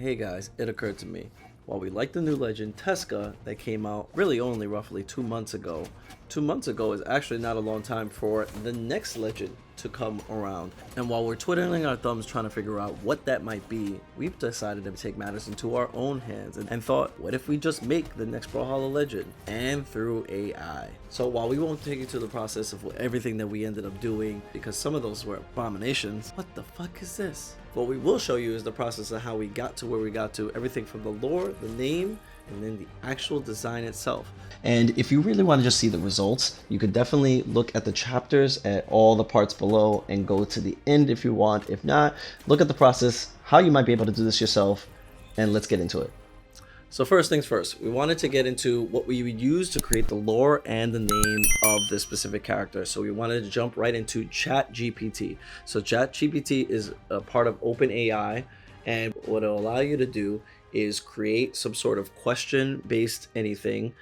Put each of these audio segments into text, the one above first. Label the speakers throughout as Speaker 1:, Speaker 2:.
Speaker 1: Hey guys, it occurred to me. While we like the new legend, Tesca, that came out really only roughly 2 months ago. 2 months ago is actually not a long time for the next legend to come around. And while we're twiddling our thumbs trying to figure out what that might be, we've decided to take matters into our own hands and thought, what if we just make the next Brawlhalla Legend and through AI? So while we won't take you to the process of everything that we ended up doing, because some of those were abominations, what the fuck is this? What we will show you is the process of how we got to where we got to, everything from the lore, the name, and then the actual design itself. And if you really want to just see the results, you could definitely look at the chapters at all the parts below and go to the end if you want. If not, look at the process, how you might be able to do this yourself, and let's get into it. So first things first, we wanted to get into what we would use to create the lore and the name of this specific character. So we wanted to jump right into ChatGPT. So ChatGPT is a part of OpenAI, and what it'll allow you to do is create some sort of question-based anything,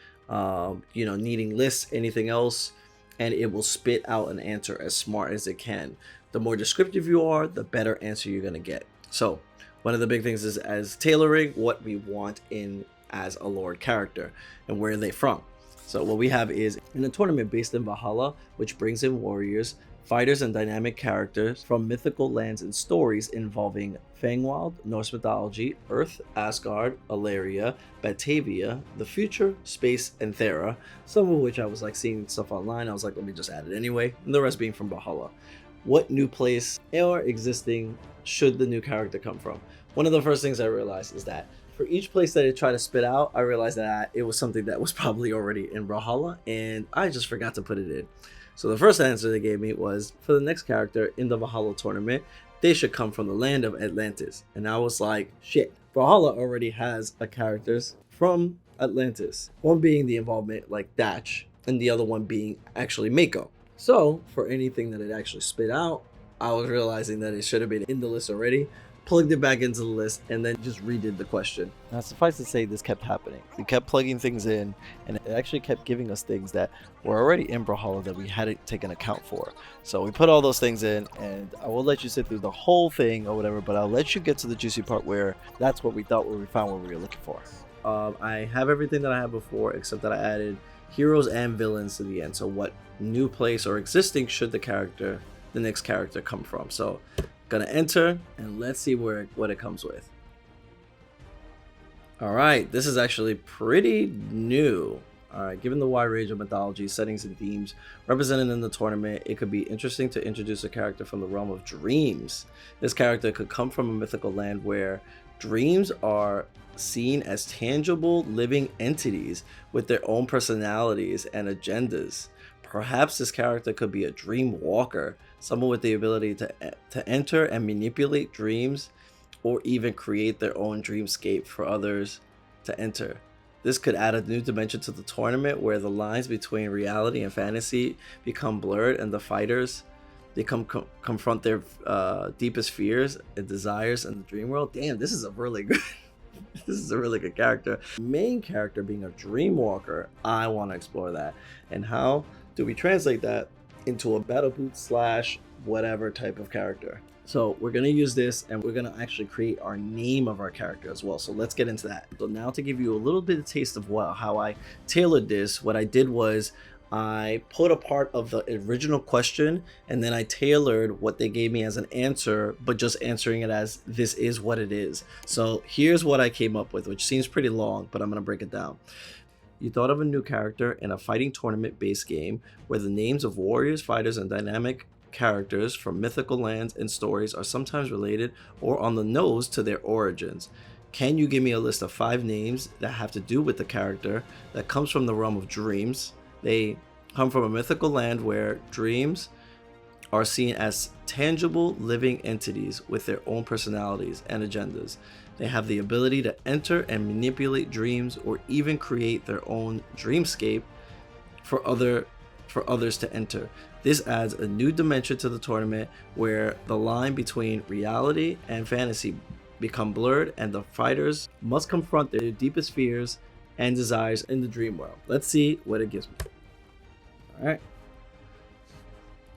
Speaker 1: needing lists, anything else, and it will spit out an answer as smart as it can. The more descriptive you are, the better answer you're gonna get. So one of the big things is as tailoring what we want in as a Lord character and where are they from. So what we have is in a tournament based in Valhalla, which brings in warriors, fighters, and dynamic characters from mythical lands and stories involving Fangwild, Norse mythology, Earth, Asgard, Alaria, Batavia, the future, space, and Thera, some of which I was like seeing stuff online. I was like, let me just add it anyway, and the rest being from Valhalla. What new place or existing should the new character come from? One of the first things I realized is that for each place that it tried to spit out, I realized that it was something that was probably already in Brawlhalla, and I just forgot to put it in. So the first answer they gave me was, for the next character in the Valhalla tournament, they should come from the land of Atlantis. And I was like, shit, Brawlhalla already has a characters from Atlantis. One being the involvement like Thatch, and the other one being actually Mako. So for anything that it actually spit out, I was realizing that it should have been in the list already, plugged it back into the list, and then just redid the question. Now suffice to say, this kept happening. We kept plugging things in, and it actually kept giving us things that were already in Brawlhalla that we hadn't taken account for. So we put all those things in, and I will let you sit through the whole thing or whatever, but I'll let you get to the juicy part where that's what we thought, where we found what we were looking for. I have everything that I had before, except that I added heroes and villains to the end. So what new place or existing should the next character come from? So gonna enter, and let's see what it comes with. All right, this is actually pretty new. All right, given the wide range of mythology, settings, and themes represented in the tournament, it could be interesting to introduce a character from the realm of dreams. This character could come from a mythical land where dreams are seen as tangible living entities with their own personalities and agendas. Perhaps this character could be a dream walker, someone with the ability to enter and manipulate dreams, or even create their own dreamscape for others to enter. This could add a new dimension to the tournament where the lines between reality and fantasy become blurred, and the fighters confront their deepest fears and desires in the dream world. Damn, this is a really good this is a really good character. Main character being a dream walker, I want to explore that. And how do we translate that into a battle boot / whatever type of character? So we're going to use this, and we're going to actually create our name of our character as well. So let's get into that. So now to give you a little bit of taste of how I tailored this, what I did was I put a part of the original question, and then I tailored what they gave me as an answer, but just answering it as this is what it is. So here's what I came up with, which seems pretty long, but I'm going to break it down. You thought of a new character in a fighting tournament based game where the names of warriors, fighters, and dynamic characters from mythical lands and stories are sometimes related or on the nose to their origins. Can you give me a list of 5 names that have to do with the character that comes from the realm of dreams? They come from a mythical land where dreams are seen as tangible living entities with their own personalities and agendas. They have the ability to enter and manipulate dreams or even create their own dreamscape for others to enter. This adds a new dimension to the tournament where the line between reality and fantasy become blurred, and the fighters must confront their deepest fears and desires in the dream world. Let's see what it gives me. All right.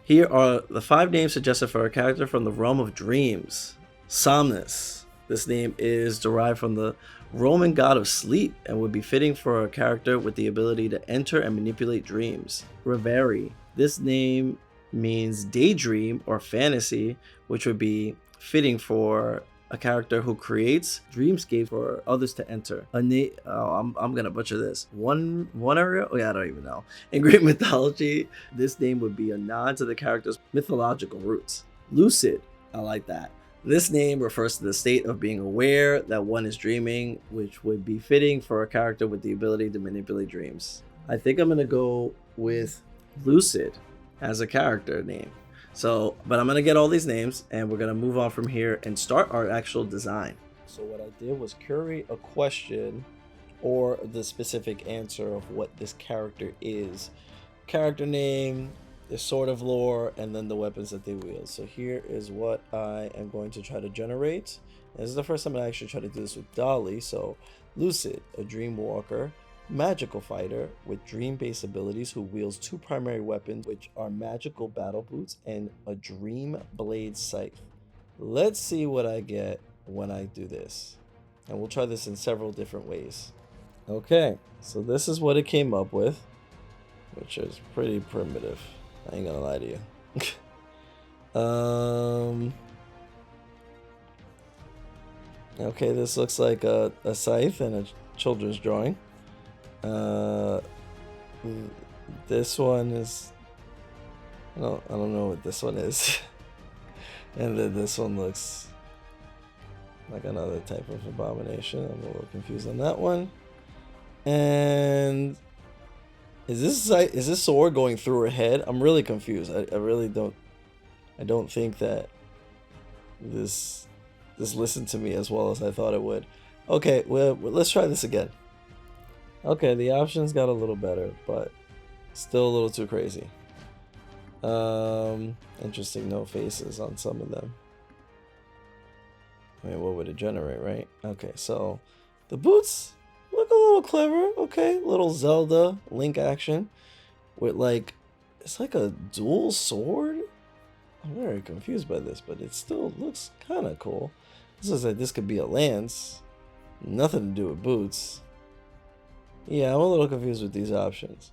Speaker 1: Here are the 5 names suggested for a character from the realm of dreams. Somnus, This name is derived from the Roman god of sleep and would be fitting for a character with the ability to enter and manipulate dreams. Reverie. This name means daydream or fantasy, which would be fitting for a character who creates dreamscapes for others to enter. I'm gonna butcher this. One area? Oh yeah, I don't even know. In Greek mythology, this name would be a nod to the character's mythological roots. Lucid. I like that. This name refers to the state of being aware that one is dreaming, which would be fitting for a character with the ability to manipulate dreams. I think I'm gonna go with Lucid as a character name. So, but I'm gonna get all these names and we're gonna move on from here and start our actual design. So what I did was curate a question or the specific answer of what this character is. Character name, the sort of lore, and then the weapons that they wield. So here is what I am going to try to generate. This is the first time I actually try to do this with Dall-e. So Lucid, a dream walker, magical fighter with dream-based abilities who wields two primary weapons, which are magical battle boots and a dream blade scythe. Let's see what I get when I do this, and we'll try this in several different ways. Okay, so this is what it came up with, which is pretty primitive. I ain't gonna lie to you. Okay, this looks like a scythe and a children's drawing. This one is, I don't know what this one is. And then this one looks like another type of abomination. I'm a little confused on that one. And is this sword going through her head? I'm really confused. I really don't think that this listened to me as well as I thought it would. Okay, well, let's try this again. Okay, the options got a little better, but still a little too crazy. Interesting, no faces on some of them. I mean, what would it generate, right? Okay, so the boots look a little clever. Okay, little Zelda Link action with like, it's like a dual sword. I'm very confused by this, but it still looks kind of cool. This is like, this could be a lance. Nothing to do with boots. Yeah, I'm a little confused with these options.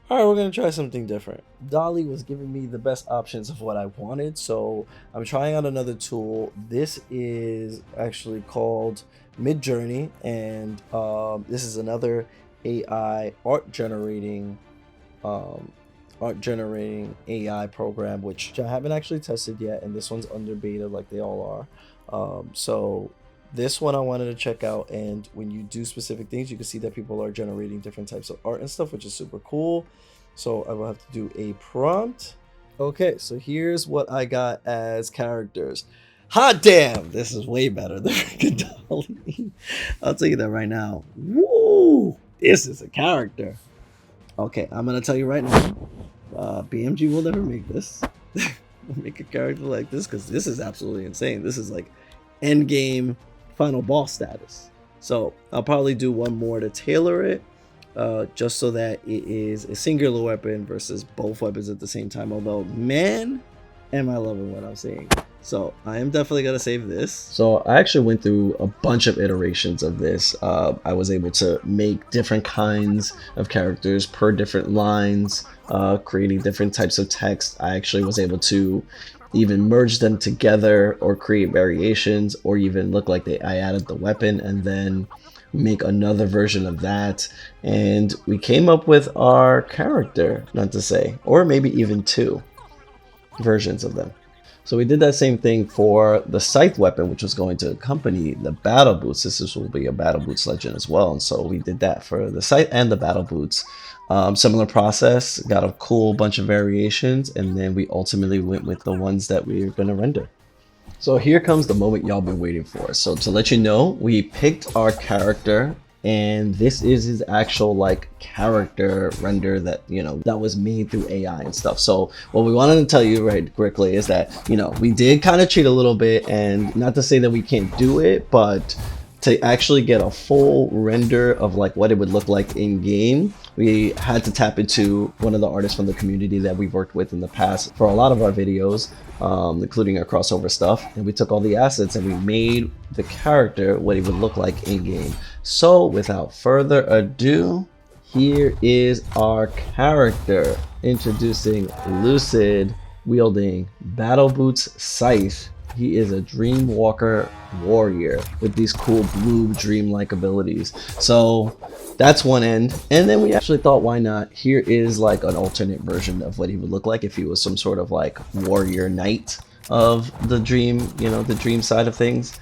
Speaker 1: Alright, we're going to try something different. Dall-e was giving me the best options of what I wanted, so I'm trying out another tool. This is actually called Midjourney, and this is another AI art generating AI program, which I haven't actually tested yet, and this one's under beta like they all are. So this one I wanted to check out, and when you do specific things, you can see that people are generating different types of art and stuff, which is super cool. So I will have to do a prompt. Okay, so here's what I got as characters. Hot damn, this is way better than freaking Dall-e. I'll tell you that right now. Woo, this is a character. Okay, I'm gonna tell you right now, BMG will never make this. Make a character like this, because this is absolutely insane. This is like end game final boss status. So I'll probably do one more to tailor it, just so that it is a singular weapon versus both weapons at the same time. Although, man, am I loving what I'm seeing. So I am definitely gonna save this. So I actually went through a bunch of iterations of this. I was able to make different kinds of characters per different lines, creating different types of text. I actually was able to even merge them together or create variations, or even look like I added the weapon and then make another version of that, and we came up with our character, not to say, or maybe even two versions of them. So we did that same thing for the scythe weapon, which was going to accompany the battle boots. This will be a battle boots legend as well, and so we did that for the scythe and the battle boots. Similar process, got a cool bunch of variations, and then we ultimately went with the ones that we were going to render. So here comes the moment y'all been waiting for. So to let you know, we picked our character, and this is his actual like character render that, you know, that was made through AI and stuff. So what we wanted to tell you right quickly is that, you know, we did kind of cheat a little bit, and not to say that we can't do it, but To actually get a full render of like what it would look like in game, we had to tap into one of the artists from the community that we've worked with in the past for a lot of our videos, including our crossover stuff. And we took all the assets and we made the character what it would look like in game. So without further ado, here is our character. Introducing Lucid, wielding Battle Boots Scythe. He is a Dreamwalker warrior with these cool blue dreamlike abilities. So that's one end. And then we actually thought, why not? Here is like an alternate version of what he would look like if he was some sort of like warrior knight of the dream, you know, the dream side of things.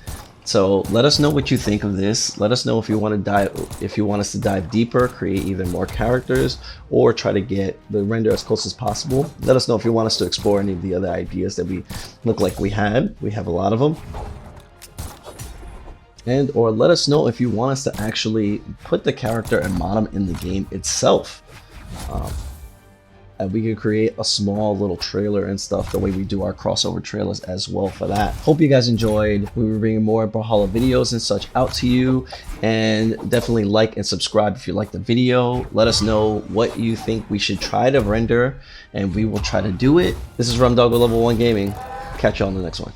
Speaker 1: So let us know what you think of this. Let us know if you want to us to dive deeper, create even more characters, or try to get the render as close as possible. Let us know if you want us to explore any of the other ideas that we look like we had. We have a lot of them. And or let us know if you want us to actually put the character and mod him in the game itself. And we can create a small little trailer and stuff the way we do our crossover trailers as well for that. Hope you guys enjoyed. We were bringing more Brawlhalla videos and such out to you, and definitely like and subscribe if you like the video. Let us know what you think we should try to render and we will try to do it. This is Rumdog with Level 1 Gaming. Catch you on the next one.